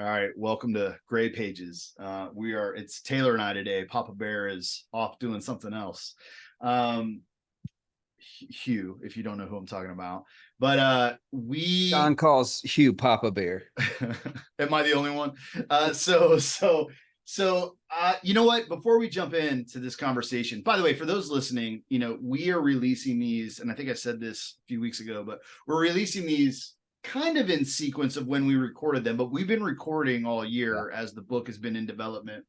All right, welcome to Gray Pages. It's Taylor and I today. Papa Bear is off doing something else. Hugh, if you don't know who I'm talking about. But John calls Hugh Papa Bear. am I the only one? You know what? Before we jump into this conversation, by the way, for those listening, we are releasing these, and I think I said this a few weeks ago, but we're releasing these kind of in sequence of when we recorded them, but we've been recording all year as the book has been in development.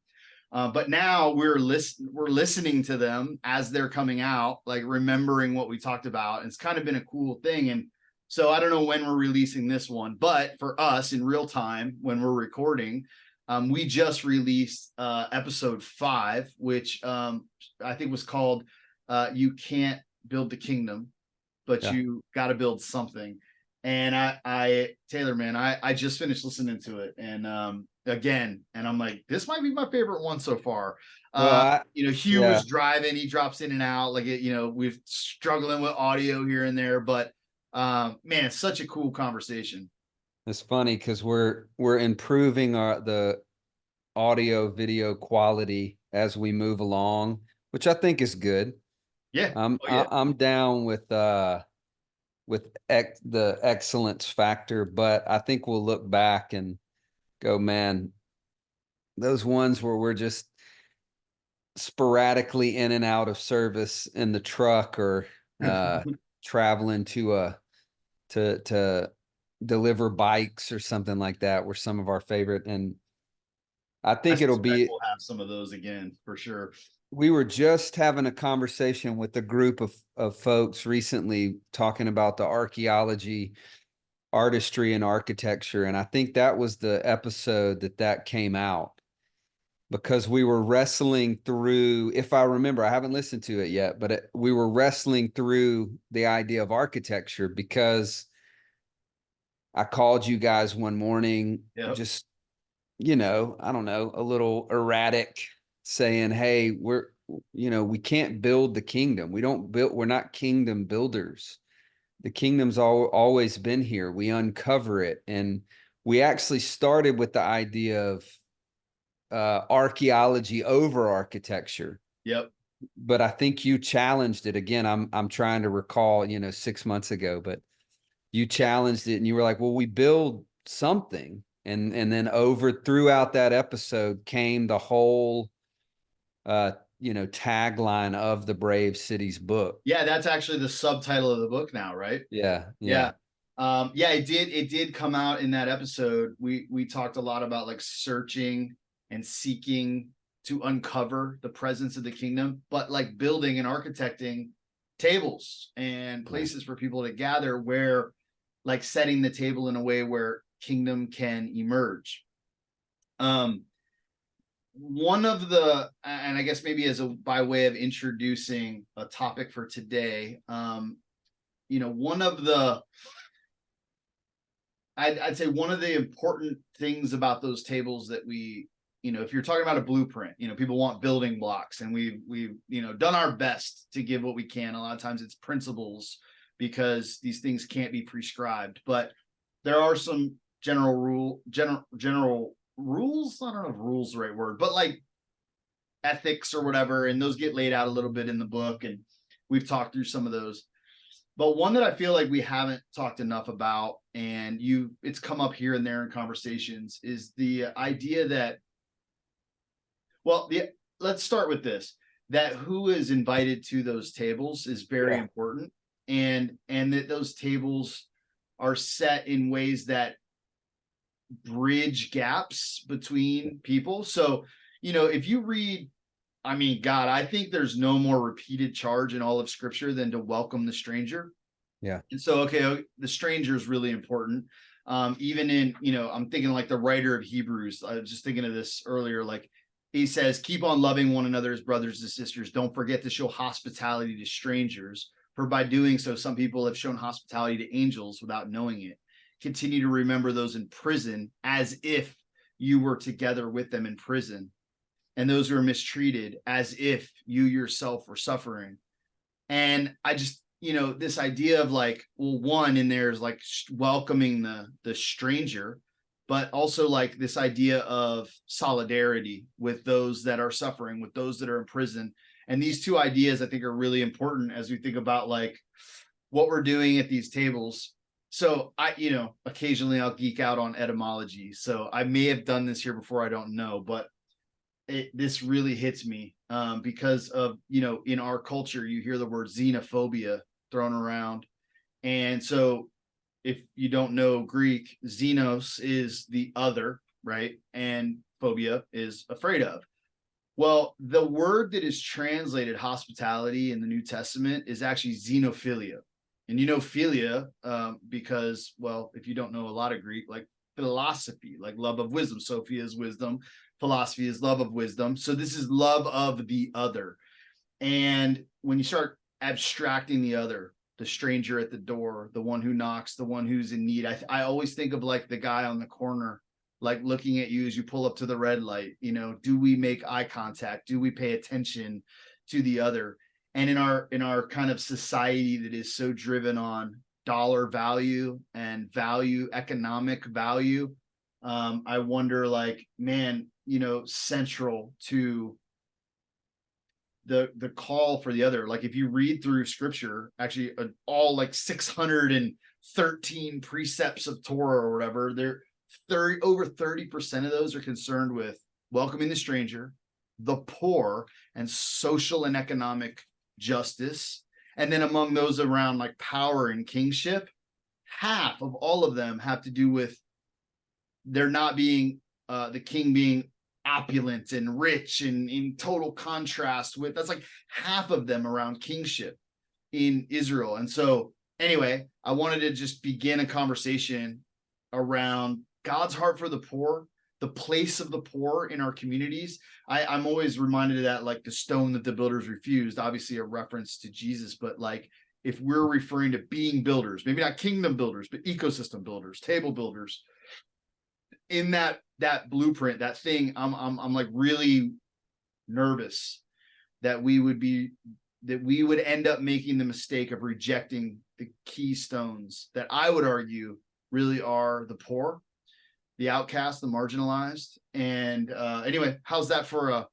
But now we're listening to them as they're coming out, like remembering what we talked about. And it's kind of been a cool thing. And so I don't know when we're releasing this one, but for us in real time, when we're recording, we just released episode 5, which I think was called You Can't Build the Kingdom, but you got to build something. And Taylor, man, I just finished listening to it. And again, and I'm like, this might be my favorite one so far. Hugh was driving, he drops in and out, like we're struggling with audio here and there, but man, it's such a cool conversation. It's funny because we're improving the audio video quality as we move along, which I think is good. Yeah. I'm down with the excellence factor, but I think we'll look back and go, man, those ones where we're just sporadically in and out of service in the truck or traveling to deliver bikes or something like that were some of our favorite. And I think we'll have some of those again for sure. We were just having a conversation with a group of folks recently talking about the archaeology, artistry, and architecture. And I think that was the episode that came out, because we were wrestling through, if I remember, I haven't listened to it yet, but we were wrestling through the idea of architecture, because I called you guys one morning, just, I don't know, a little erratic, saying, hey, we can't build the kingdom. We're not kingdom builders. The kingdom's always been here. We uncover it. And we actually started with the idea of archaeology over architecture. Yep. But I think you challenged it again. I'm trying to recall, 6 months ago, but you challenged it and you were like, well, we build something. And then throughout that episode came the whole tagline of the Brave Cities book. Yeah, that's actually the subtitle of the book now, right? Yeah. It did come out in that episode. We talked a lot about like searching and seeking to uncover the presence of the kingdom, but like building and architecting tables and places for people to gather, where like setting the table in a way where kingdom can emerge. One of the, and I guess maybe by way of introducing a topic for today, one of the, I'd say one of the important things about those tables that we, if you're talking about a blueprint, people want building blocks, and we've done our best to give what we can. A lot of times it's principles, because these things can't be prescribed, but there are some general rules. I don't know if rules is the right word, but like ethics or whatever. And those get laid out a little bit in the book, and we've talked through some of those. But one that I feel like we haven't talked enough about, and it's come up here and there in conversations, is the idea that, let's start with this, that who is invited to those tables is very important. And that those tables are set in ways that bridge gaps between people. So, if you read, God, I think there's no more repeated charge in all of Scripture than to welcome the stranger. Yeah. And so, the stranger is really important. Even in, I'm thinking like the writer of Hebrews, I was just thinking of this earlier, like he says, keep on loving one another as brothers and sisters. Don't forget to show hospitality to strangers, for by doing so, some people have shown hospitality to angels without knowing it. Continue to remember those in prison as if you were together with them in prison, and those who are mistreated as if you yourself were suffering. And I just, this idea of like, well, one in there is like welcoming the stranger, but also like this idea of solidarity with those that are suffering, with those that are in prison. And these two ideas I think are really important as we think about like what we're doing at these tables. So I, occasionally I'll geek out on etymology. So I may have done this here before, I don't know, but this really hits me because of, in our culture, you hear the word xenophobia thrown around. And so if you don't know Greek, xenos is the other, right? And phobia is afraid of. Well, the word that is translated hospitality in the New Testament is actually xenophilia. And philia, because, well, if you don't know a lot of Greek, like philosophy, like love of wisdom. Sophia is wisdom. Philosophy is love of wisdom. So this is love of the other. And when you start abstracting the other, the stranger at the door, the one who knocks, the one who's in need, I always think of like the guy on the corner, like looking at you as you pull up to the red light. Do we make eye contact? Do we pay attention to the other? And in our kind of society that is so driven on dollar value and value, economic value, I wonder, like, man, central to the call for the other. Like if you read through scripture, actually all like 613 precepts of Torah or whatever, over 30% of those are concerned with welcoming the stranger, the poor, and social and economic justice. And then among those around like power and kingship, half of all of them have to do with there not being the king being opulent and rich and in total contrast with, that's like half of them around kingship in Israel. And so anyway, I wanted to just begin a conversation around God's heart for the poor, the place of the poor in our communities. I'm always reminded of that, like the stone that the builders refused, obviously a reference to Jesus, but like if we're referring to being builders, maybe not kingdom builders, but ecosystem builders, table builders, in that blueprint, that thing, I'm like really nervous that we would end up making the mistake of rejecting the keystones that I would argue really are the poor, the outcast, the marginalized. And anyway, how's that for a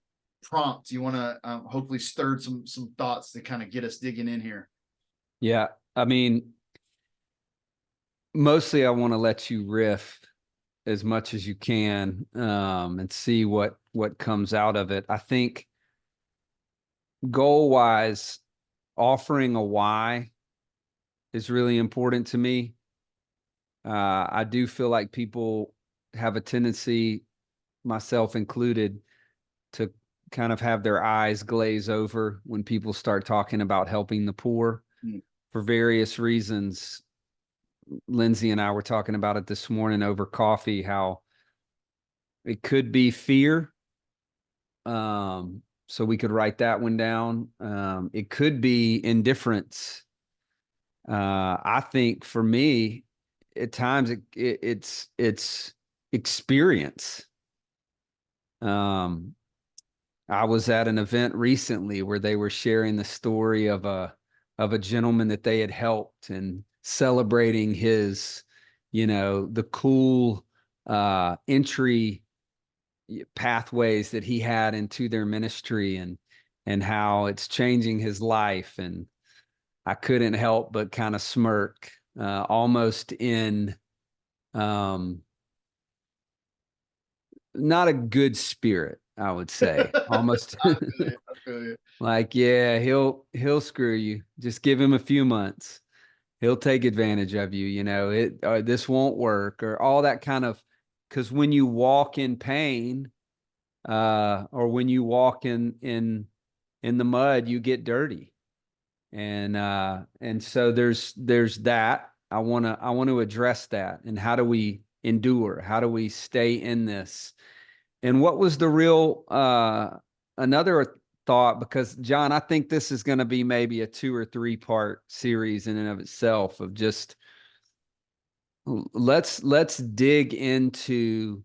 prompt? You want to hopefully stir some thoughts to kind of get us digging in here? Yeah, I mean, mostly I want to let you riff as much as you can and see what comes out of it. I think goal wise, offering a why is really important to me. I do feel like people have a tendency, myself included, to kind of have their eyes glaze over when people start talking about helping the poor for various reasons. Lindsay and I were talking about it this morning over coffee, how it could be fear. So we could write that one down. It could be indifference. I think for me, at times it's experience. I was at an event recently where they were sharing the story of a gentleman that they had helped and celebrating his, the cool entry pathways that he had into their ministry and how it's changing his life. And I couldn't help but kind of smirk, almost in not a good spirit, I would say. Almost I feel you. like, yeah, he'll screw you. Just give him a few months. He'll take advantage of you, this won't work, or all that kind of, because when you walk in pain, or when you walk in the mud, you get dirty. And so there's that. I want to address that. And how do we endure? How do we stay in this? And what was the real another thought, because John, I think this is going to be maybe a 2 or 3 part series in and of itself, of just let's dig into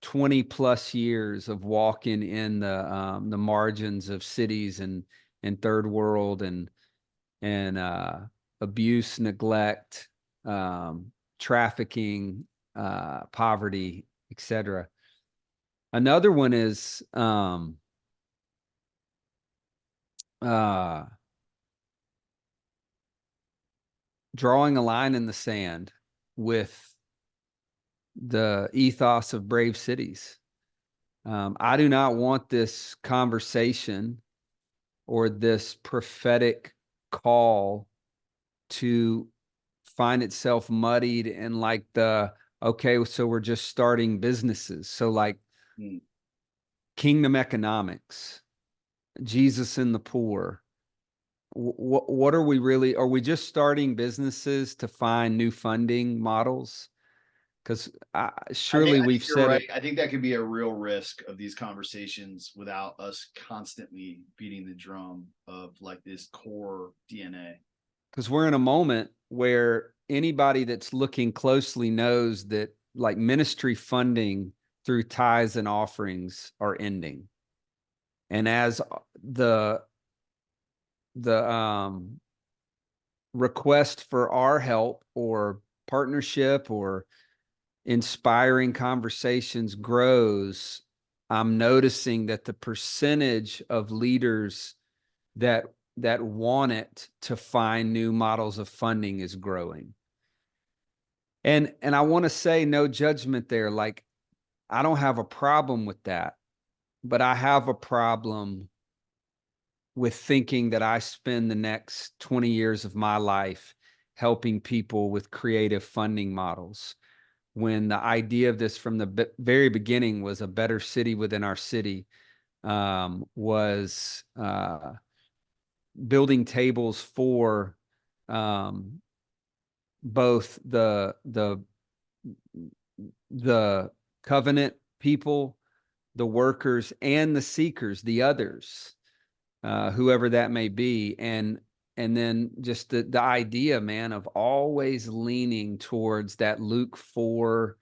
20 plus years of walking in the margins of cities and third world and abuse, neglect, trafficking, poverty, etc. Another one is drawing a line in the sand with the ethos of brave cities. I do not want this conversation or this prophetic call to find itself muddied in like okay, so we're just starting businesses. So like kingdom economics, Jesus and the poor. What are we really? Are we just starting businesses to find new funding models? Because surely I think we've you're said right. it. I think that could be a real risk of these conversations without us constantly beating the drum of like this core DNA. Because we're in a moment where anybody that's looking closely knows that like ministry funding through tithes and offerings are ending. And as the request for our help or partnership or inspiring conversations grows, I'm noticing that the percentage of leaders that want it to find new models of funding is growing. And I want to say no judgment there. Like, I don't have a problem with that, but I have a problem with thinking that I spend the next 20 years of my life helping people with creative funding models, when the idea of this from the very beginning was a better city within our city, was building tables for both the covenant people, the workers, and the seekers, the others, whoever that may be. And then just the idea, man, of always leaning towards that Luke 4,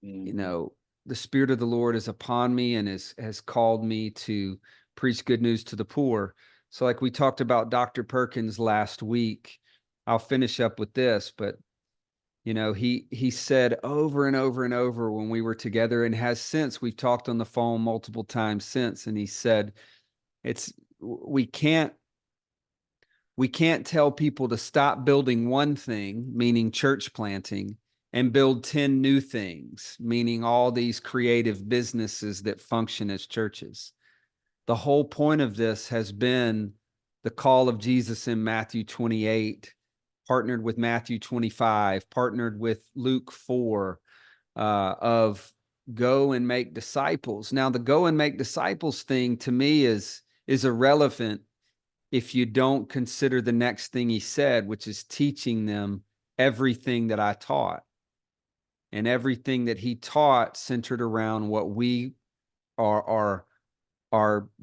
you know, the Spirit of the Lord is upon me and has called me to preach good news to the poor. So like we talked about Dr. Perkins last week, I'll finish up with this, but you know, he said over and over and over when we were together, and has since, we've talked on the phone multiple times since, and he said, we can't tell people to stop building one thing, meaning church planting, and build 10 new things, meaning all these creative businesses that function as churches. The whole point of this has been the call of Jesus in Matthew 28, partnered with Matthew 25, partnered with Luke 4, of go and make disciples. Now, the go and make disciples thing to me is irrelevant if you don't consider the next thing he said, which is teaching them everything that I taught. And everything that he taught centered around what we are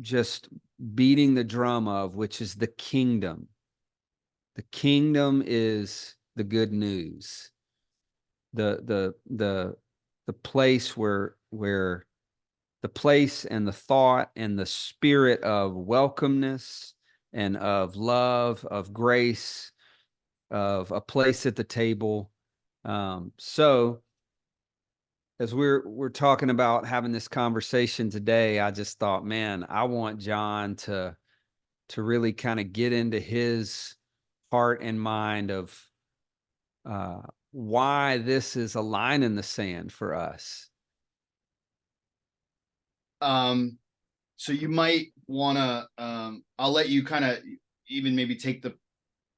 just beating the drum of, which is the kingdom. The kingdom is the good news. The place where the place and the thought and the spirit of welcomeness and of love, of grace, of a place at the table. So as we're talking about having this conversation today, I just thought, man, I want John to really kind of get into his heart and mind of why this is a line in the sand for us. So you might want to, I'll let you kind of even maybe take the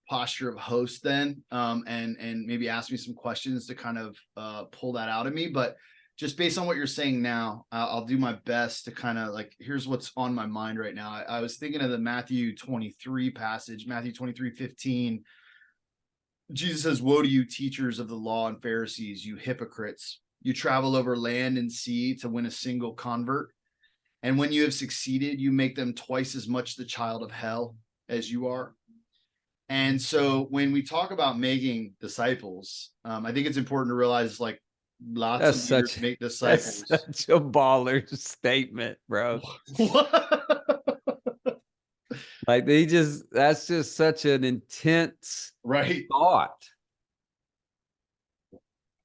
posture of host then, and maybe ask me some questions to kind of pull that out of me. But just based on what you're saying now, I'll do my best to kind of like, here's what's on my mind right now. I was thinking of the Matthew 23 passage, Matthew 23:15. Jesus says, "Woe to you, teachers of the law and Pharisees, you hypocrites! You travel over land and sea to win a single convert. And when you have succeeded, you make them twice as much the child of hell as you are." And so when we talk about making disciples, I think it's important to realize like lots of leaders make disciples. That's such a baller statement, bro. Like that's just such an intense right thought.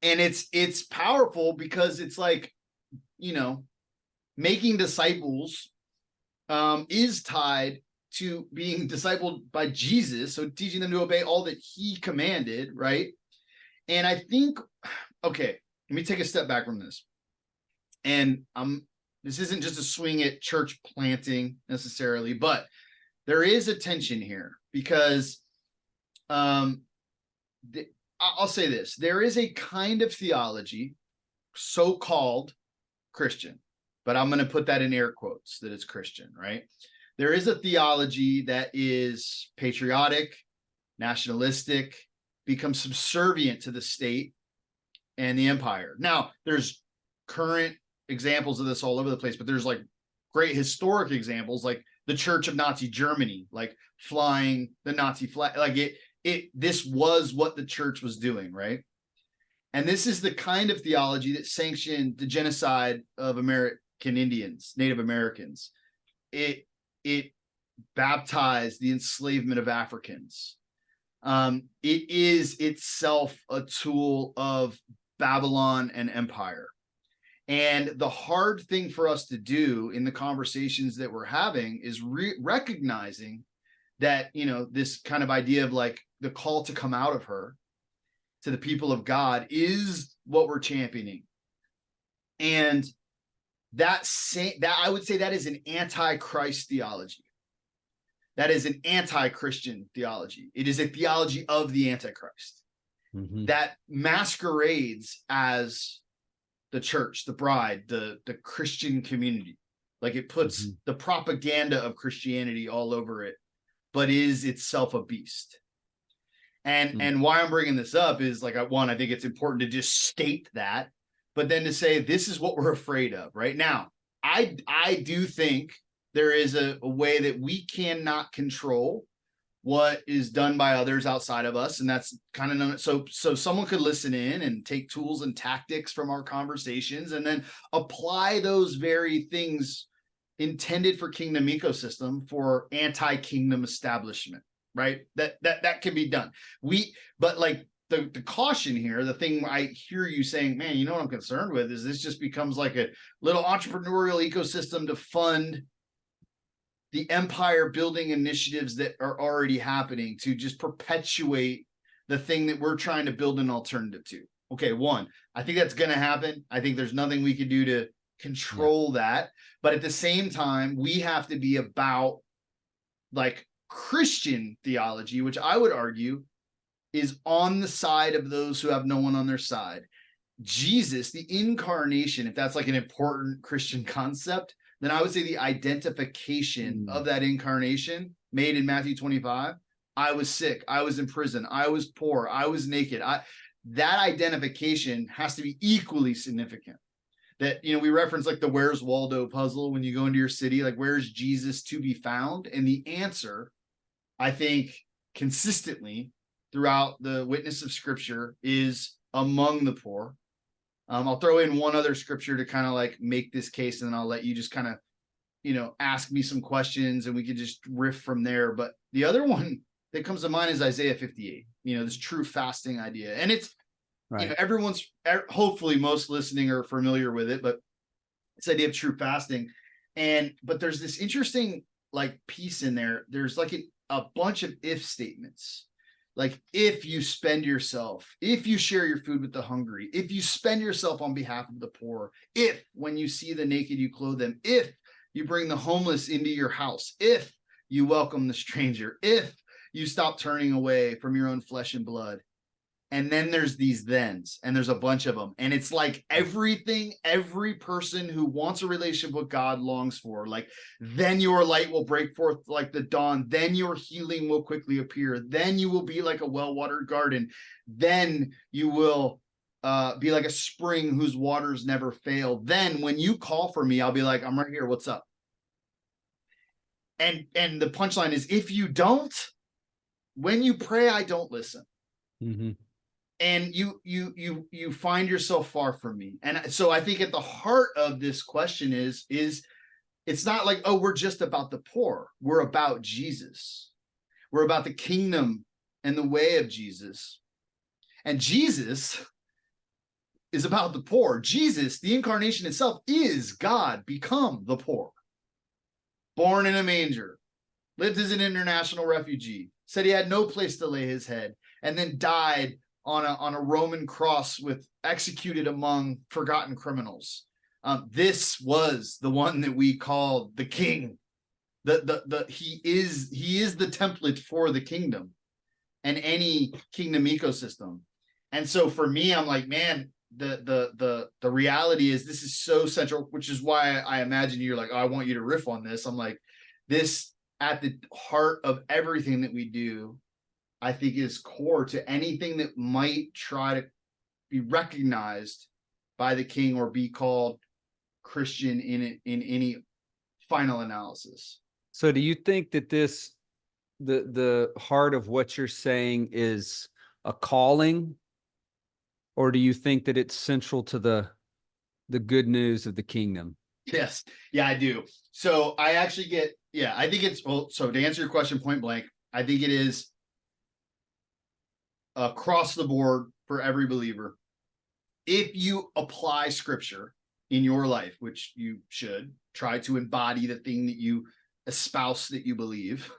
And it's powerful because it's like, you know, making disciples is tied to being discipled by Jesus, so teaching them to obey all that he commanded, right? And I think, okay, let me take a step back from this. And this isn't just a swing at church planting necessarily, but there is a tension here because I'll say this. There is a kind of theology, so-called Christian, but I'm going to put that in air quotes, that it's Christian, right? There is a theology that is patriotic, nationalistic, becomes subservient to the state and the empire. Now, there's current examples of this all over the place, but there's like great historic examples, like the Church of Nazi Germany, like flying the Nazi flag. Like this was what the church was doing, right? And this is the kind of theology that sanctioned the genocide of American Indians, Native Americans. It baptized the enslavement of Africans. It is itself a tool of Babylon and empire. And the hard thing for us to do in the conversations that we're having is recognizing that, you know, this kind of idea of like the call to come out of her to the people of God is what we're championing. And that I would say that is an anti-Christ theology. That is an anti-Christian theology. It is a theology of the Antichrist that masquerades as the church, the bride, the Christian community. Like it puts the propaganda of Christianity all over it, but is itself a beast. And why I'm bringing this up is like, I think it's important to just state that, but then to say, this is what we're afraid of right now. I do think there is a way that we cannot control what is done by others outside of us. And that's kind of known. So someone could listen in and take tools and tactics from our conversations and then apply those very things intended for kingdom ecosystem for anti-kingdom establishment, right? That can be done. But like the caution here, the thing I hear you saying, man, you know what I'm concerned with is this just becomes like a little entrepreneurial ecosystem to fund the empire building initiatives that are already happening to just perpetuate the thing that we're trying to build an alternative to. Okay, one, I think that's going to happen. I think there's nothing we can do to control that. But at the same time, we have to be about like Christian theology, which I would argue is on the side of those who have no one on their side. Jesus, the incarnation, if that's like an important Christian concept, then I would say the identification of that incarnation made in Matthew 25. I was sick. I was in prison. I was poor. I was naked. That identification has to be equally significant. That, you know, we reference like the Where's Waldo puzzle when you go into your city, like where's Jesus to be found? And the answer, I think, consistently throughout the witness of Scripture is among the poor. I'll throw in one other scripture to kind of like make this case, and then I'll let you just kind of, you know, ask me some questions and we could just riff from there. But the other one that comes to mind is Isaiah 58, you know, this true fasting idea. And it's, you know, hopefully most listening are familiar with it, but this idea of true fasting. But there's this interesting like piece in there. There's like a bunch of if statements. Like if you spend yourself, if you share your food with the hungry, if you spend yourself on behalf of the poor, if when you see the naked, you clothe them, if you bring the homeless into your house, if you welcome the stranger, if you stop turning away from your own flesh and blood. And then there's these thens, and there's a bunch of them. And it's like everything every person who wants a relationship with God longs for. Like, then your light will break forth like the dawn. Then your healing will quickly appear. Then you will be like a well-watered garden. Then you will be like a spring whose waters never fail. Then when you call for me, I'll be like, I'm right here. What's up? And the punchline is, if you don't, when you pray, I don't listen. And you find yourself far from me. And so I think at the heart of this question is it's not like, oh, we're just about the poor. We're about Jesus. We're about the kingdom and the way of Jesus. And Jesus is about the poor. Jesus, the incarnation itself, is God become the poor. Born in a manger, lived as an international refugee, said he had no place to lay his head, and then died on a Roman cross with executed among forgotten criminals. This was the one that we called the king. He is the template for the kingdom and any kingdom ecosystem. And so for me, I'm like, man, the reality is this is so central, which is why I imagine you're like, oh, I want you to riff on this. I'm like, this at the heart of everything that we do, I think is core to anything that might try to be recognized by the king or be called Christian in any final analysis. So do you think that the heart of what you're saying is a calling, or do you think that it's central to the good news of the kingdom? Yes. Yeah, I do. So I actually I think it's, well, so to answer your question point blank, I think it is across the board for every believer. If you apply scripture in your life, which you should try to embody the thing that you espouse that you believe,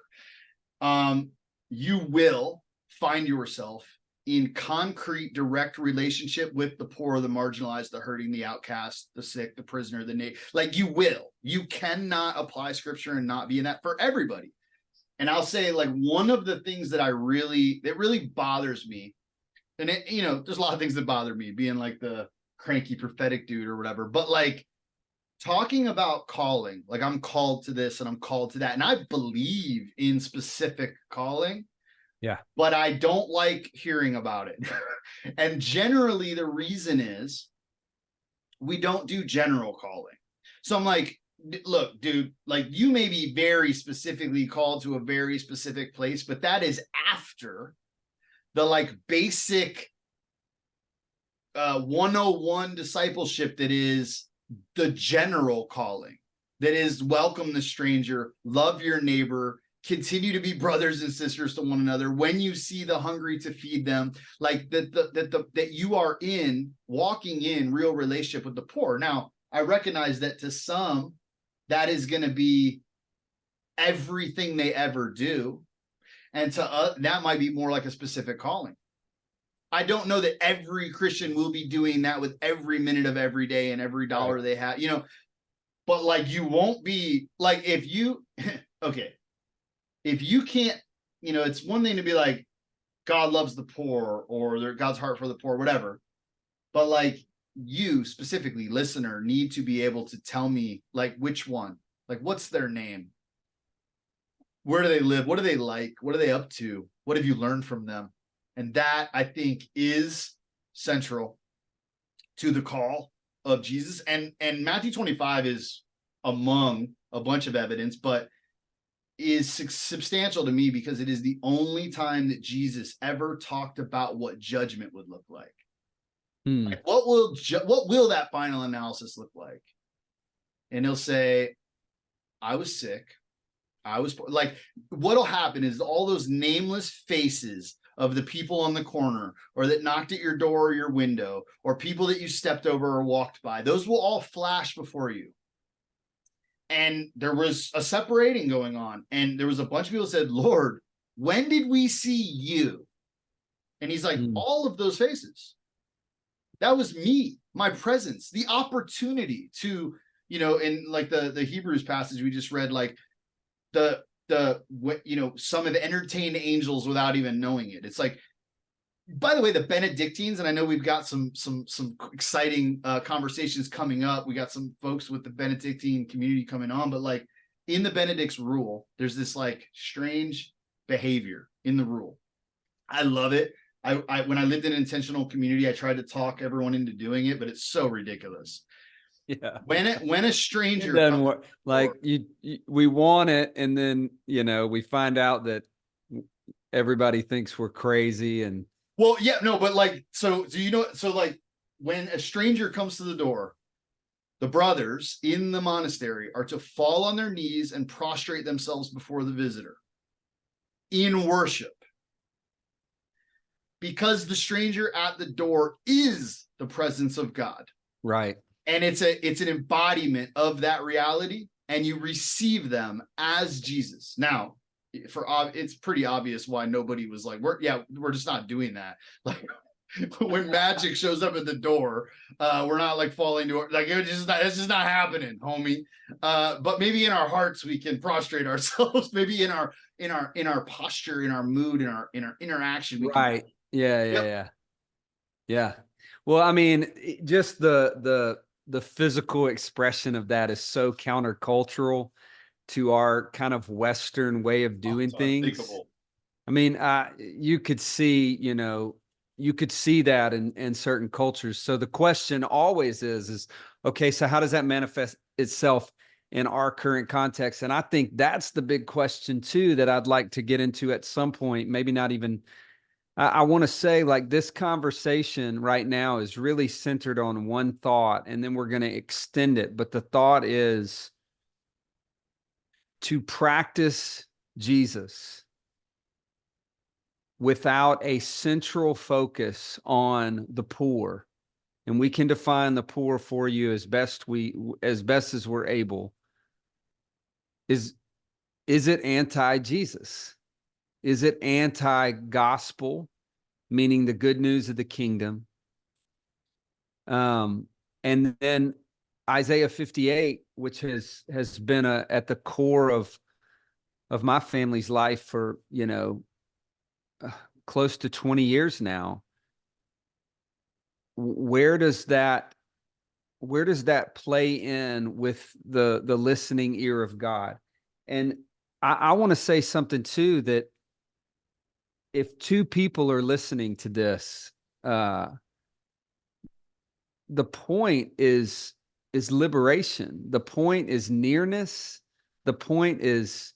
you will find yourself in concrete, direct relationship with the poor, the marginalized, the hurting, the outcast, the sick, the prisoner, the naked. Like you cannot apply scripture and not be in that for everybody. And I'll say, like, one of the things that really bothers me, and it, there's a lot of things that bother me, being like the cranky prophetic dude or whatever, but like talking about calling, like I'm called to this and I'm called to that. And I believe in specific calling. Yeah. But I don't like hearing about it. And generally the reason is we don't do general calling. So I'm like, look, dude, like you may be very specifically called to a very specific place, but that is after the like basic 101 discipleship that is the general calling, that is welcome the stranger, love your neighbor, continue to be brothers and sisters to one another. When you see the hungry, to feed them, like that you are walking in real relationship with the poor. Now, I recognize that to some, that is going to be everything they ever do. And to that might be more like a specific calling. I don't know that every Christian will be doing that with every minute of every day and every dollar they have, but like you won't be like, if you, okay, if you can't, it's one thing to be like, God loves the poor or God's heart for the poor, whatever. But like you specifically, listener, need to be able to tell me like which one, like what's their name? Where do they live? What do they like? What are they up to? What have you learned from them? And that, I think, is central to the call of Jesus. And Matthew 25 is among a bunch of evidence, but is substantial to me because it is the only time that Jesus ever talked about what judgment would look like. Like, what will that final analysis look like? And he'll say, I was sick. I was like, what'll happen is all those nameless faces of the people on the corner or that knocked at your door or your window or people that you stepped over or walked by, those will all flash before you. And there was a separating going on. And there was a bunch of people who said, Lord, when did we see you? And he's like, all of those faces. That was me, my presence, the opportunity to, in like the Hebrews passage we just read, like some have entertained angels without even knowing it. It's like, by the way, the Benedictines, and I know we've got some exciting conversations coming up. We got some folks with the Benedictine community coming on, but like in the Benedict's rule, there's this like strange behavior in the rule. I love it. I when I lived in an intentional community, I tried to talk everyone into doing it, but it's so ridiculous. Yeah. When a stranger comes, like we want it, and then we find out that everybody thinks we're crazy. And well, yeah, no, but like, so like when a stranger comes to the door, the brothers in the monastery are to fall on their knees and prostrate themselves before the visitor in worship, because the stranger at the door is the presence of God. Right. And it's an embodiment of that reality, and you receive them as Jesus. Now, it's pretty obvious why nobody was like, we're just not doing that. Like when magic shows up at the door, we're not like falling to it. Like it's just not happening, homie. But maybe in our hearts we can prostrate ourselves. Maybe in our posture, in our mood, in our interaction, we can. Right. Yeah. Yeah. Yep. Yeah. Yeah. Well, I mean, just the physical expression of that is so countercultural to our kind of Western way of doing It's things. unthinkable. I mean, you could see, you could see that in certain cultures. So the question always is, okay, so how does that manifest itself in our current context? And I think that's the big question too, that I'd like to get into at some point, maybe not even, I want to say like this conversation right now is really centered on one thought, and then we're going to extend it. But the thought is to practice Jesus without a central focus on the poor. And we can define the poor for you as best as we're able. Is it anti-Jesus? Is it anti-gospel, meaning the good news of the kingdom? And then Isaiah 58, which has been at the core of my family's life for, close to 20 years now. Where does that play in with the listening ear of God? And I want to say something too, that if two people are listening to this, the point is liberation. The point is nearness. The point is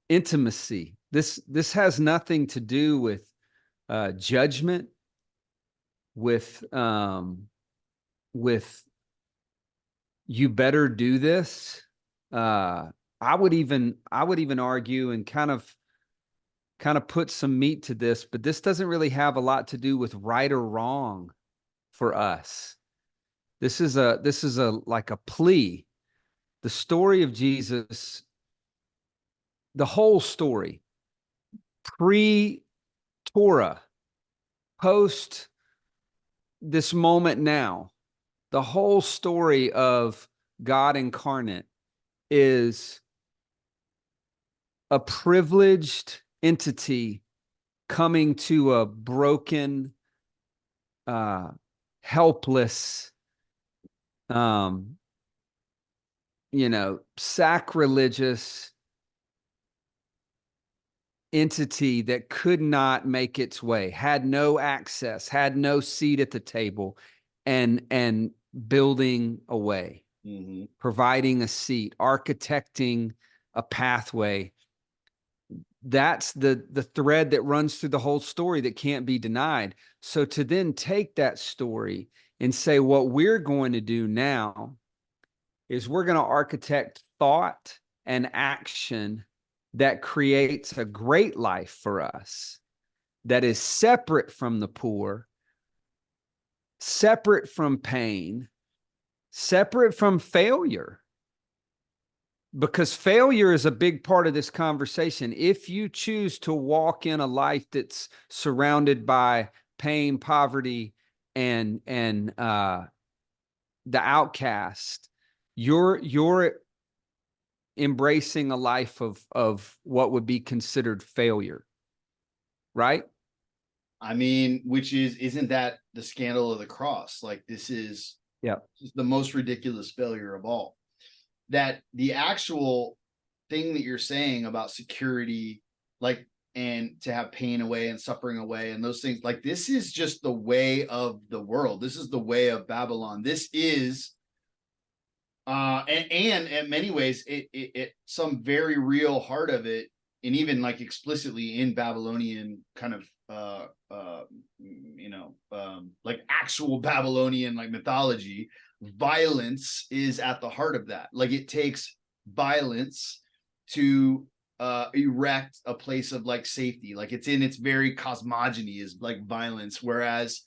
intimacy. This has nothing to do with judgment, with you better do this. I would even argue and kind of put some meat to this, but this doesn't really have a lot to do with right or wrong for us. This is like a plea. The story of Jesus, the whole story, pre-Torah, post this moment now, the whole story of God incarnate is a privileged entity coming to a broken, helpless, sacrilegious entity that could not make its way, had no access, had no seat at the table, and building a way, providing a seat, architecting a pathway. That's the thread that runs through the whole story that can't be denied. So to then take that story and say, what we're going to do now is we're going to architect thought and action that creates a great life for us, that is separate from the poor, separate from pain, separate from failure. Because failure is a big part of this conversation. If you choose to walk in a life that's surrounded by pain, poverty, and the outcast, you're embracing a life of what would be considered failure, right? I mean, isn't that the scandal of the cross? Like this is the most ridiculous failure of all. That the actual thing that you're saying about security, like, and to have pain away and suffering away and those things, like this is just the way of the world. This is the way of Babylon. This is and in many ways it some very real heart of it, and even like explicitly in Babylonian kind of like actual Babylonian like mythology, violence is at the heart of that. Like it takes violence to erect a place of like safety. Like it's in its very cosmogony is like violence, whereas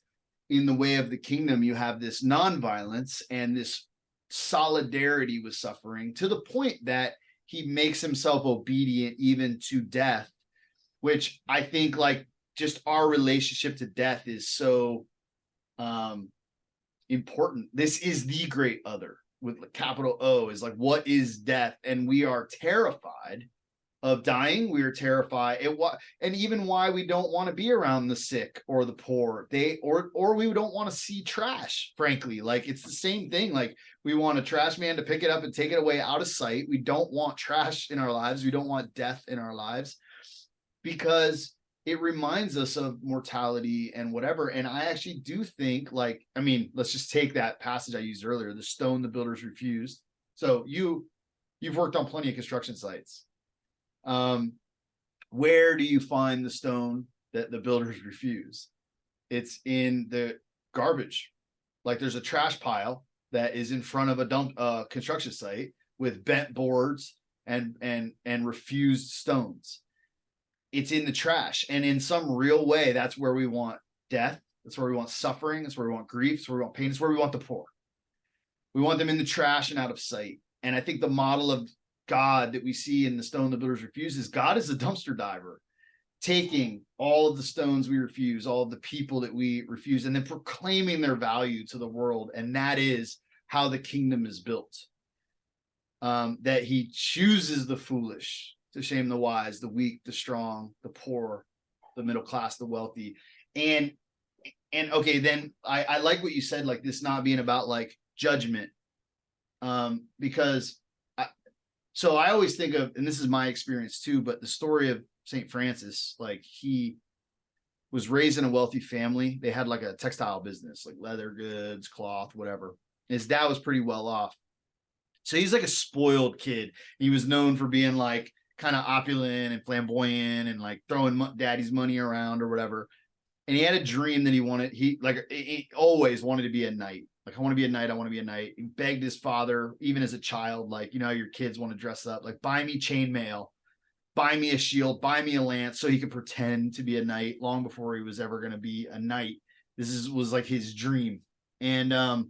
in the way of the kingdom, you have this nonviolence and this solidarity with suffering, to the point that he makes himself obedient even to death, which I think, like, just our relationship to death is so important. This is the great other with capital O, is like, what is death? And we are terrified of dying. We are terrified, and even why we don't want to be around the sick or the poor. Or we don't want to see trash, frankly. Like, it's the same thing. Like, we want a trash man to pick it up and take it away out of sight. We don't want trash in our lives. We don't want death in our lives, because it reminds us of mortality and whatever. And I actually do think, like, I mean, let's just take that passage I used earlier, the stone the builders refused. So you've worked on plenty of construction sites. Where do you find the stone that the builders refuse? It's in the garbage. Like, there's a trash pile that is in front of a construction site with bent boards and refused stones. It's in the trash. And in some real way, that's where we want death. That's where we want suffering. That's where we want grief. That's where we want pain. That's where we want the poor. We want them in the trash and out of sight. And I think the model of God that we see in the stone the builders refuse is God is a dumpster diver, taking all of the stones we refuse, all of the people that we refuse, and then proclaiming their value to the world. And that is how the kingdom is built. That he chooses the foolish to shame the wise, the weak, the strong, the poor, the middle class, the wealthy. And okay, then I like what you said, like, this not being about like judgment, because so I always think of, and this is my experience too, but the story of St. Francis, like, he was raised in a wealthy family. They had like a textile business, like leather goods, cloth, whatever. And his dad was pretty well off. So he's like a spoiled kid. He was known for being like kind of opulent and flamboyant and like throwing daddy's money around or whatever. And he had a dream that he always wanted to be a knight. Like, I want to be a knight. I want to be a knight. He begged his father, even as a child, like, you know, how your kids want to dress up, like, buy me chainmail, buy me a shield, buy me a lance, so he could pretend to be a knight long before he was ever going to be a knight. Was like his dream. And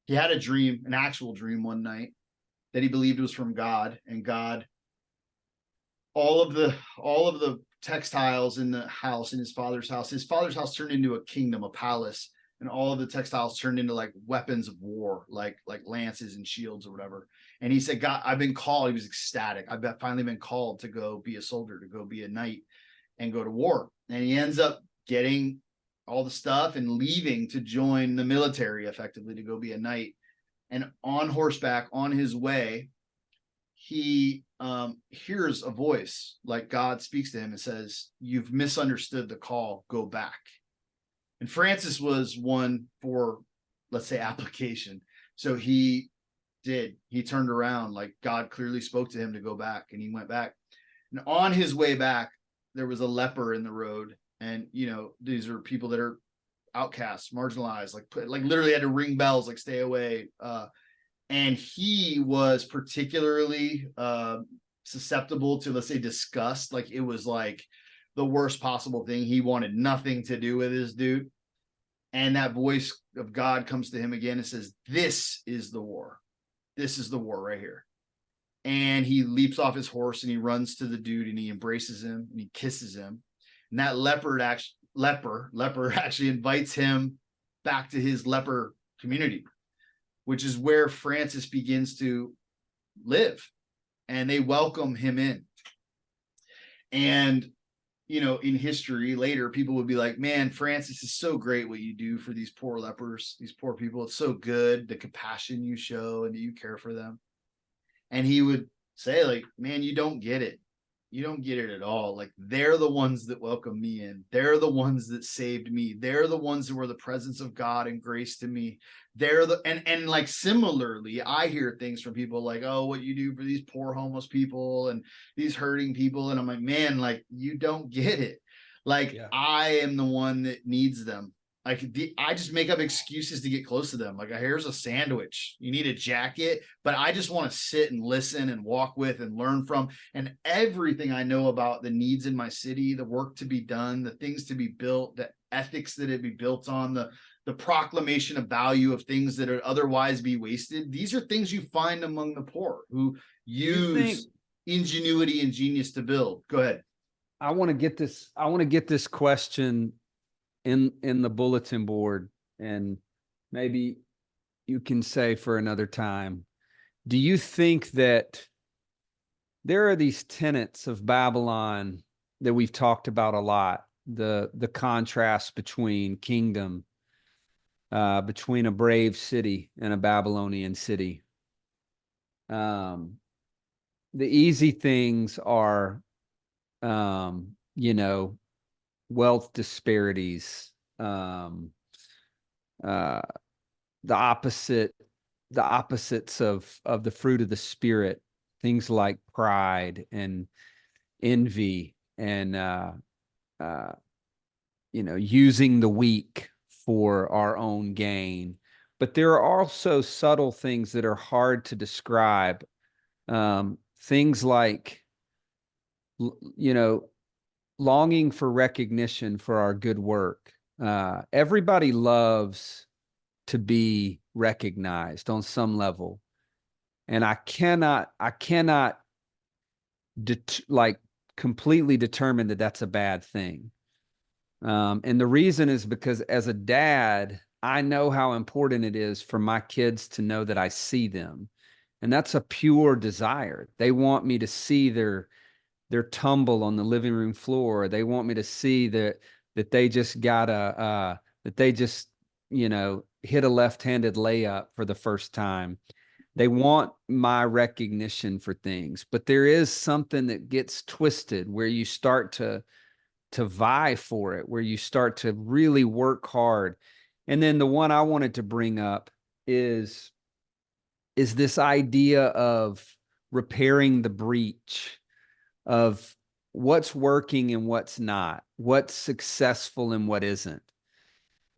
he had a dream, an actual dream one night, that he believed was from God. And God, all of the textiles in the house, in his father's house turned into a kingdom, a palace. And all of the textiles turned into like weapons of war, like lances and shields or whatever. And he said, God, I've been called. He was ecstatic. I've finally been called to go be a soldier, to go be a knight and go to war. And he ends up getting all the stuff and leaving to join the military, effectively, to go be a knight. And on horseback, on his way, he hears a voice, like God speaks to him and says, you've misunderstood the call, go back. And Francis was one for, let's say, application. So he turned around, like God clearly spoke to him to go back, and he went back. And on his way back, there was a leper in the road. And, you know, these are people that are outcasts, marginalized, like literally had to ring bells, like, stay away. And he was particularly susceptible to, let's say, disgust. Like, it was like the worst possible thing. He wanted nothing to do with this dude. And that voice of God comes to him again and says, this is the war. This is the war right here. And he leaps off his horse and he runs to the dude and he embraces him and he kisses him. And that leper actually invites him back to his leper community, which is where Francis begins to live. And they welcome him in. And, you know, in history later, people would be like, man, Francis, is so great what you do for these poor lepers, these poor people. It's so good, the compassion you show and that you care for them. And he would say, like, man, you don't get it. You don't get it at all. Like, they're the ones that welcomed me in. They're the ones that saved me. They're the ones who were the presence of God and grace to me. And like, similarly, I hear things from people like, oh, what you do for these poor homeless people and these hurting people. And I'm like, man, like, you don't get it. Like, yeah. I am the one that needs them. Like, I just make up excuses to get close to them. Like, here's a sandwich. You need a jacket, but I just want to sit and listen and walk with and learn from. And everything I know about the needs in my city, the work to be done, the things to be built, the ethics that it be built on, the proclamation of value of things that would otherwise be wasted. These are things you find among the poor who use ingenuity and genius to build. Go ahead. I want to get this question in the bulletin board, and maybe you can say for another time. Do you think that there are these tenets of Babylon that we've talked about a lot, the contrast between kingdom, between a brave city and a Babylonian city? The easy things are, you know, wealth disparities, the opposites of the fruit of the spirit, things like pride and envy and using the weak for our own gain. But there are also subtle things that are hard to describe, things like longing for recognition for our good work. Everybody loves to be recognized on some level. And I cannot completely determine that that's a bad thing. And the reason is because as a dad, I know how important it is for my kids to know that I see them. And that's a pure desire. They want me to see their tumble on the living room floor. They want me to see that they just got that they just, hit a left-handed layup for the first time. They want my recognition for things, but there is something that gets twisted where you start to vie for it, where you start to really work hard. And then the one I wanted to bring up is this idea of repairing the breach, of what's working and what's not, what's successful and what isn't.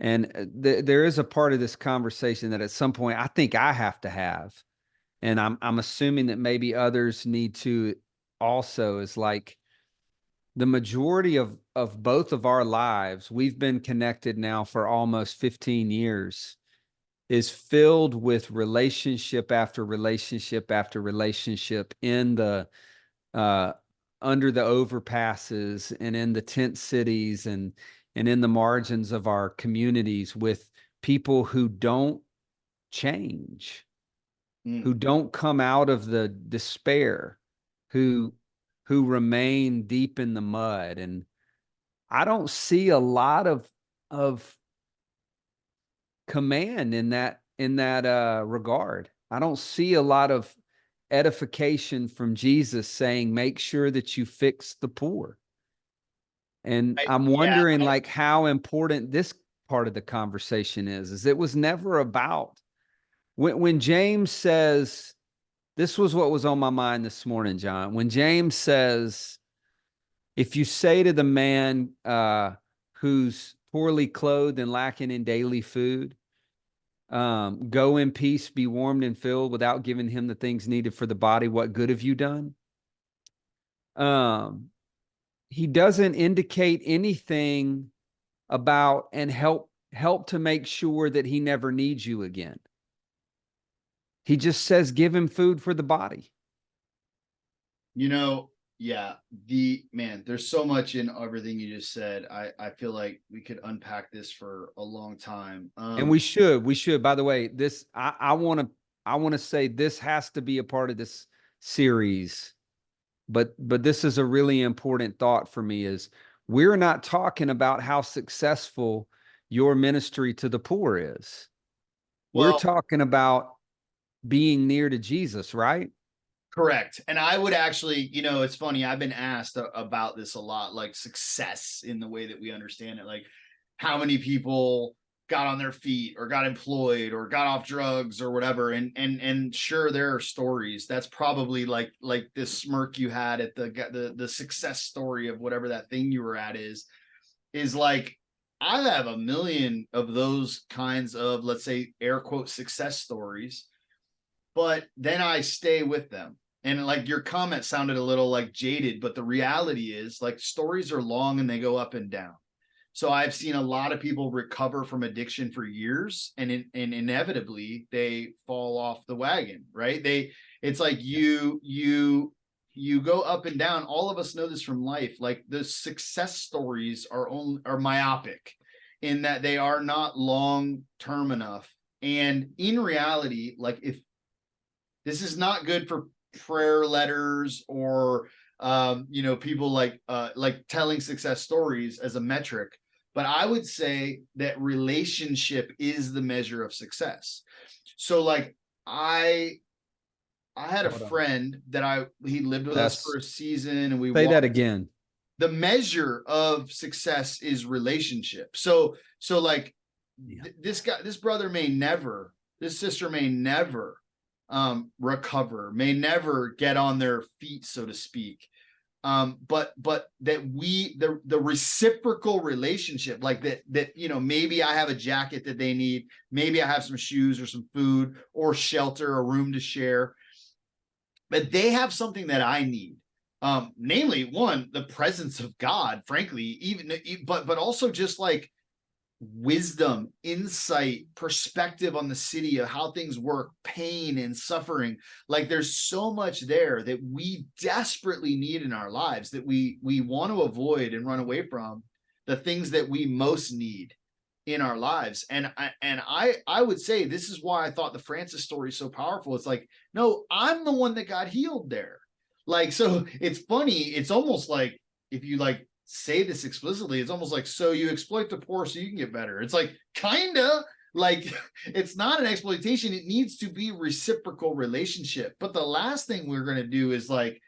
And there is a part of this conversation that at some point I think I have to have, and I'm assuming that maybe others need to also, is like the majority of both of our lives, we've been connected now for almost 15 years, is filled with relationship after relationship after relationship in the under the overpasses and in the tent cities and in the margins of our communities, with people who don't change, who don't come out of the despair, who remain deep in the mud. And I don't see a lot of command in that regard. I don't see a lot of edification from Jesus saying, make sure that you fix the poor. And I'm wondering like how important this part of the conversation is it was never about when James says, this was what was on my mind this morning, John, when James says, if you say to the man who's poorly clothed and lacking in daily food, go in peace, be warmed and filled, without giving him the things needed for the body, what good have you done? He doesn't indicate anything about and help to make sure that he never needs you again. He just says, give him food for the body. Yeah, there's so much in everything you just said. I feel like we could unpack this for a long time. And we should, by the way, this, I want to say this has to be a part of this series, but this is a really important thought for me, is we're not talking about how successful your ministry to the poor is. We're talking about being near to Jesus, right? Correct. And I would actually, it's funny, I've been asked about this a lot, like success in the way that we understand it, like how many people got on their feet or got employed or got off drugs or whatever. And sure, there are stories. That's probably like this smirk you had at the success story of whatever that thing you were at is like, I have a million of those kinds of, let's say, air quote, success stories, but then I stay with them. And like your comment sounded a little like jaded, but the reality is like stories are long and they go up and down. So I've seen a lot of people recover from addiction for years, and inevitably they fall off the wagon, right? It's like you go up and down. All of us know this from life. Like the success stories are myopic in that they are not long term enough. And in reality, like if this is not good for prayer letters or people like telling success stories as a metric, but I would say that relationship is the measure of success. So like I had a friend that he lived with us for a season, and we say that again. The measure of success is relationship. So like this brother may never, this sister may never recover, may never get on their feet, so to speak. But that the reciprocal relationship, like that, maybe I have a jacket that they need, maybe I have some shoes or some food or shelter, a room to share, but they have something that I need. Namely, one, the presence of God, frankly, but also just like wisdom, insight, perspective on the city of how things work, pain and suffering. Like there's so much there that we desperately need in our lives that we want to avoid and run away from the things that we most need in our lives. And I would say this is why I thought the Francis story is so powerful. It's like, no, I'm the one that got healed there. Like, so it's funny. It's almost like if you like say this explicitly, it's almost like, so you exploit the poor so you can get better. It's like, kinda like it's not an exploitation. It needs to be reciprocal relationship. But the last thing we're going to do is like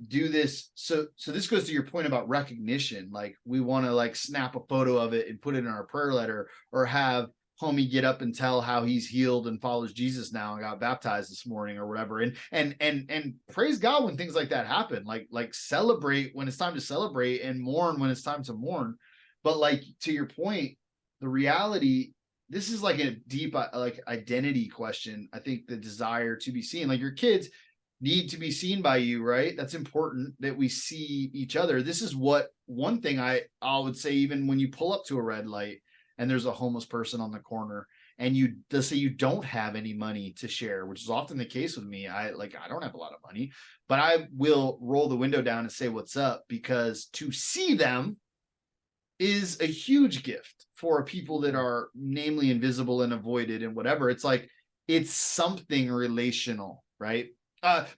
do this. So this goes to your point about recognition. Like we want to like snap a photo of it and put it in our prayer letter, or have homie get up and tell how he's healed and follows Jesus now and got baptized this morning or whatever. And praise God when things like that happen. Like celebrate when it's time to celebrate and mourn when it's time to mourn. But like to your point, the reality, this is like a deep like identity question. I think the desire to be seen, like your kids need to be seen by you, right? That's important that we see each other. This is what one thing I would say, even when you pull up to a red light and there's a homeless person on the corner and they'll say you don't have any money to share, which is often the case with me. I don't have a lot of money, but I will roll the window down and say, what's up? Because to see them is a huge gift for people that are namely invisible and avoided and whatever. It's like, it's something relational, right?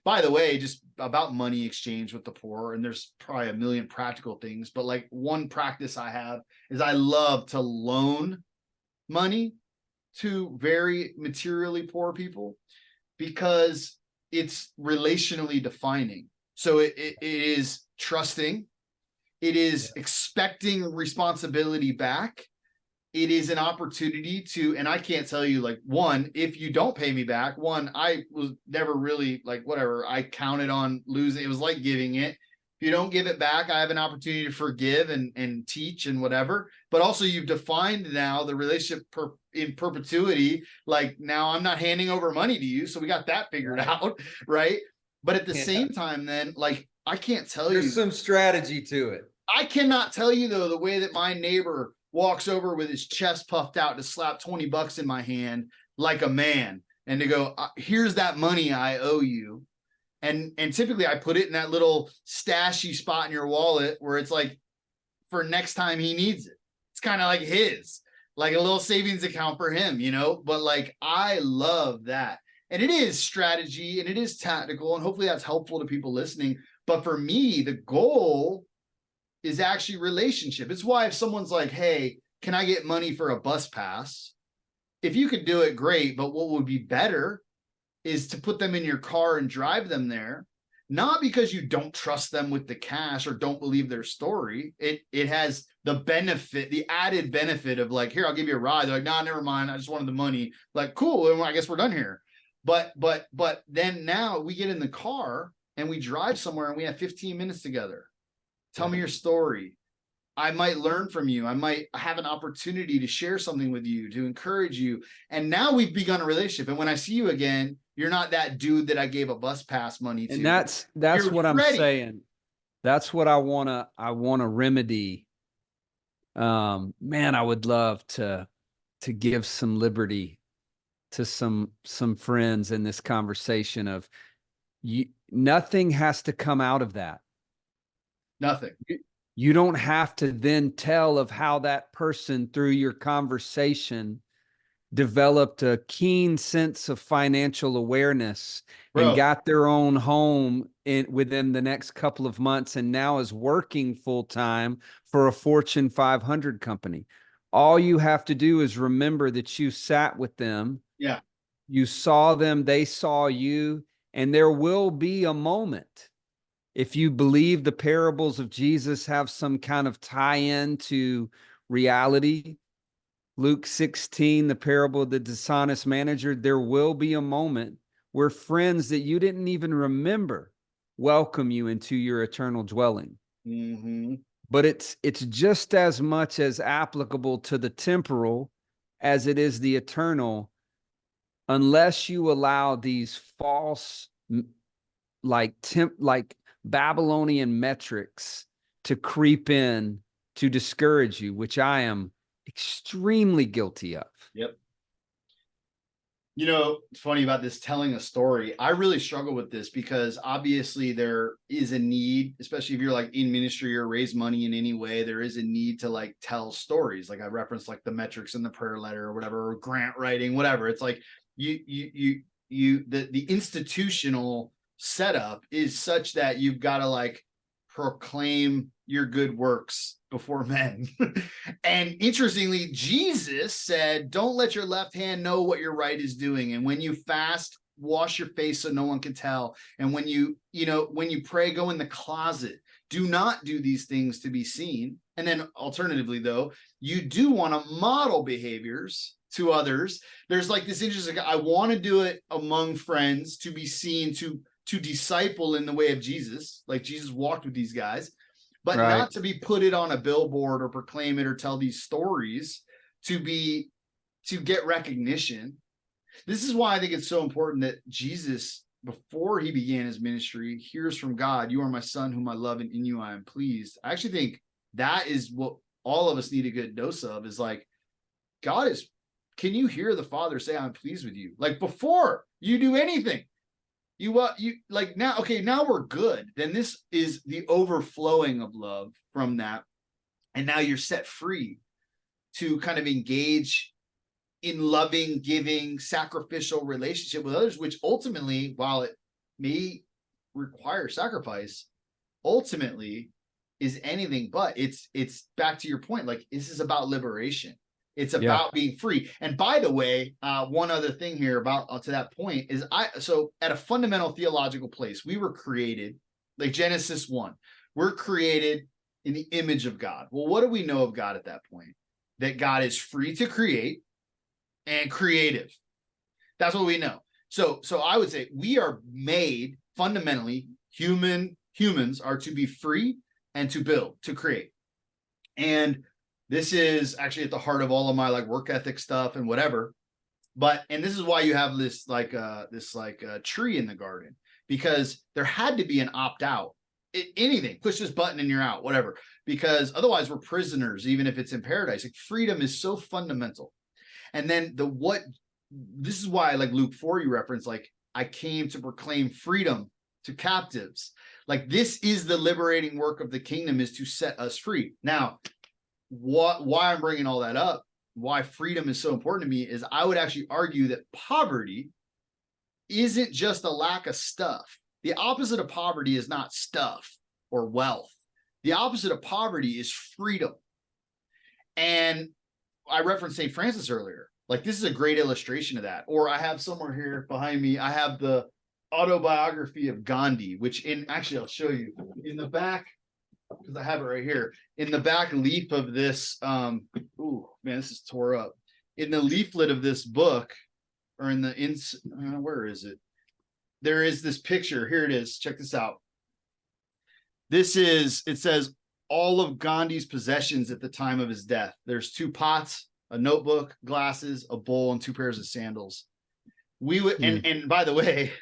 By the way, just about money exchange with the poor, and there's probably a million practical things, but like one practice I have is I love to loan money to very materially poor people because it's relationally defining. So it is trusting, it is expecting responsibility back. It is an opportunity to, and I can't tell you, like, one, if you don't pay me back, one, I was never really like, whatever, I counted on losing. It was like giving it. If you don't give it back, I have an opportunity to forgive and teach and whatever. But also you've defined now the relationship in perpetuity. Like now I'm not handing over money to you. So we got that figured out. Right. But at the same time, then, like, I can't tell you. There's some strategy to it. I cannot tell you though, the way that my neighbor walks over with his chest puffed out to slap $20 in my hand like a man and to go, here's that money I owe you. And typically I put it in that little stashy spot in your wallet where it's like for next time he needs it. It's kind of like his, like a little savings account for him, but like, I love that. And it is strategy and it is tactical, and hopefully that's helpful to people listening. But for me, the goal is actually relationship. It's why if someone's like, hey, can I get money for a bus pass? If you could do it, great. But what would be better is to put them in your car and drive them there, not because you don't trust them with the cash or don't believe their story. It has the benefit, the added benefit of like, here, I'll give you a ride. They're like, nah, never mind. I just wanted the money. Like, cool. Well, I guess we're done here. But then now we get in the car and we drive somewhere and we have 15 minutes together. Tell me your story. I might learn from you. I might have an opportunity to share something with you, to encourage you. And now we've begun a relationship. And when I see you again, you're not that dude that I gave a bus pass money to. And that's what I'm saying. That's what I want to remedy Man, I would love to give some liberty to some friends in this conversation of nothing has to come out of that. Nothing. You don't have to then tell of how that person through your conversation developed a keen sense of financial awareness and Bro. got their own home within the next couple of months and now is working full time for a Fortune 500 company. All you have to do is remember that you sat with them. Yeah. You saw them, they saw you, and there will be a moment. If you believe the parables of Jesus have some kind of tie-in to reality, Luke 16, the parable of the dishonest manager, there will be a moment where friends that you didn't even remember welcome you into your eternal dwelling. Mm-hmm. But it's just as much as applicable to the temporal as it is the eternal, unless you allow these false like Babylonian metrics to creep in to discourage you, which I am extremely guilty of. Yep. You know, it's funny about this telling a story. I really struggle with this because obviously there is a need, especially if you're like in ministry or raise money in any way, there is a need to like tell stories. Like I referenced like the metrics in the prayer letter or whatever, or grant writing, whatever. It's like the institutional setup is such that you've got to like proclaim your good works before men. And interestingly, Jesus said, don't let your left hand know what your right is doing. And when you fast, wash your face so no one can tell. And when you pray, go in the closet. Do not do these things to be seen. And then alternatively, though, you do want to model behaviors to others. There's like this interesting, I want to do it among friends to be seen, to disciple in the way of Jesus, like Jesus walked with these guys, but right. Not to be put it on a billboard or proclaim it or tell these stories to get recognition. This is why I think it's so important that Jesus, before he began his ministry, hears from God, you are my son whom I love, and in you I am pleased. I actually think that is what all of us need a good dose of, is like, God is, can you hear the Father say, I'm pleased with you? Like before you do anything, you like now, okay, now we're good. Then this is the overflowing of love from that. And now you're set free to kind of engage in loving, giving, sacrificial relationship with others, which ultimately, while it may require sacrifice, ultimately is anything but. It's back to your point. Like, this is about liberation. It's about being free. And by the way, one other thing here about to that point is so at a fundamental theological place, we were created, like Genesis 1, we're created in the image of God. Well, what do we know of God at that point? That God is free to create and creative. That's what we know. So I would say we are made fundamentally, humans are to be free and to build, to create. And this is actually at the heart of all of my like work ethic stuff and whatever. And this is why you have this tree in the garden, because there had to be an opt out. Anything, push this button and you're out, whatever, because otherwise we're prisoners, even if it's in paradise. Like, freedom is so fundamental. And then this is why, like Luke 4, you reference, like, I came to proclaim freedom to captives. Like, this is the liberating work of the kingdom, is to set us free. Now, why I'm bringing all that up, why freedom is so important to me, is I would actually argue that poverty isn't just a lack of stuff. The opposite of poverty is not stuff or wealth. The opposite of poverty is freedom. And I referenced St. Francis earlier. Like, this is a great illustration of that. Or I have somewhere here behind me, I have the autobiography of Gandhi, which actually I'll show you in the back, because I have it right here. In the back leaf of this, ooh, man, this is tore up. In the leaflet of this book, or in the where is it? There is this picture. Here it is. Check this out. It says all of Gandhi's possessions at the time of his death. There's 2 pots, a notebook, glasses, a bowl, and 2 pairs of sandals. And by the way,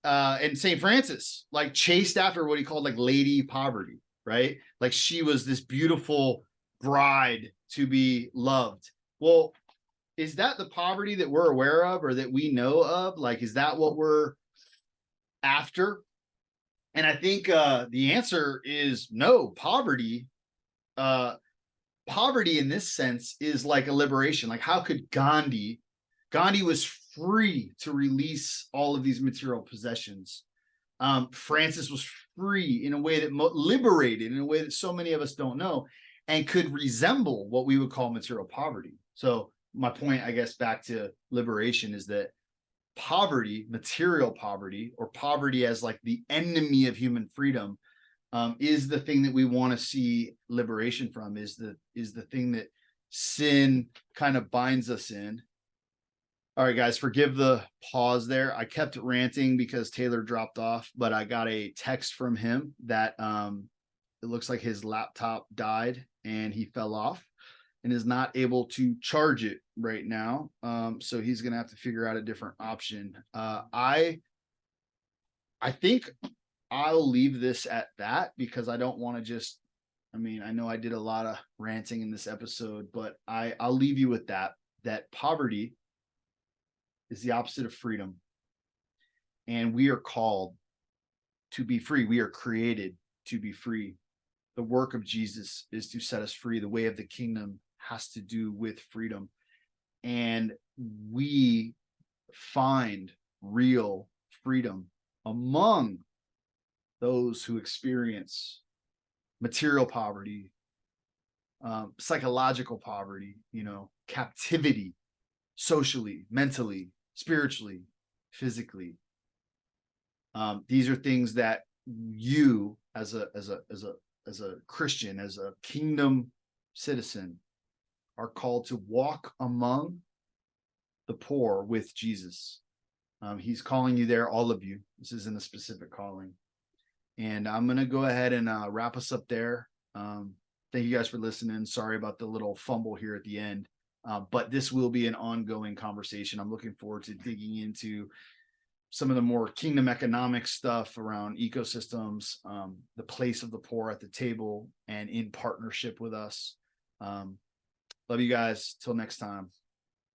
and St. Francis, like, chased after what he called like lady poverty, right? Like, she was this beautiful bride to be loved. Well, is that the poverty that we're aware of or that we know of? Like, is that what we're after? And I think the answer is no. Uh, poverty in this sense is like a liberation. Like, how could Gandhi was free to release all of these material possessions. Francis was free in a way that liberated in a way that so many of us don't know, and could resemble what we would call material poverty. So my point, I guess, back to liberation is that poverty, material poverty, or poverty as like the enemy of human freedom, is the thing that we want to see liberation from. Is the thing that sin kind of binds us in. All right, guys, forgive the pause there. I kept ranting because Taylor dropped off, but I got a text from him that it looks like his laptop died and he fell off and is not able to charge it right now. So he's gonna have to figure out a different option. I think I'll leave this at that because I don't want to just. I mean, I know I did a lot of ranting in this episode, but I'll leave you with that. That poverty is the opposite of freedom. And we are called to be free. We are created to be free. The work of Jesus is to set us free. The way of the kingdom has to do with freedom. And we find real freedom among those who experience material poverty, psychological poverty, captivity, socially, mentally, spiritually, physically. These are things that you, as a Christian, as a kingdom citizen, are called to walk among the poor with Jesus. He's calling you there, all of you. This isn't a specific calling. And I'm going to go ahead and wrap us up there. Thank you guys for listening. Sorry about the little fumble here at the end. But this will be an ongoing conversation. I'm looking forward to digging into some of the more kingdom economic stuff around ecosystems, the place of the poor at the table and in partnership with us. Love you guys. Till next time.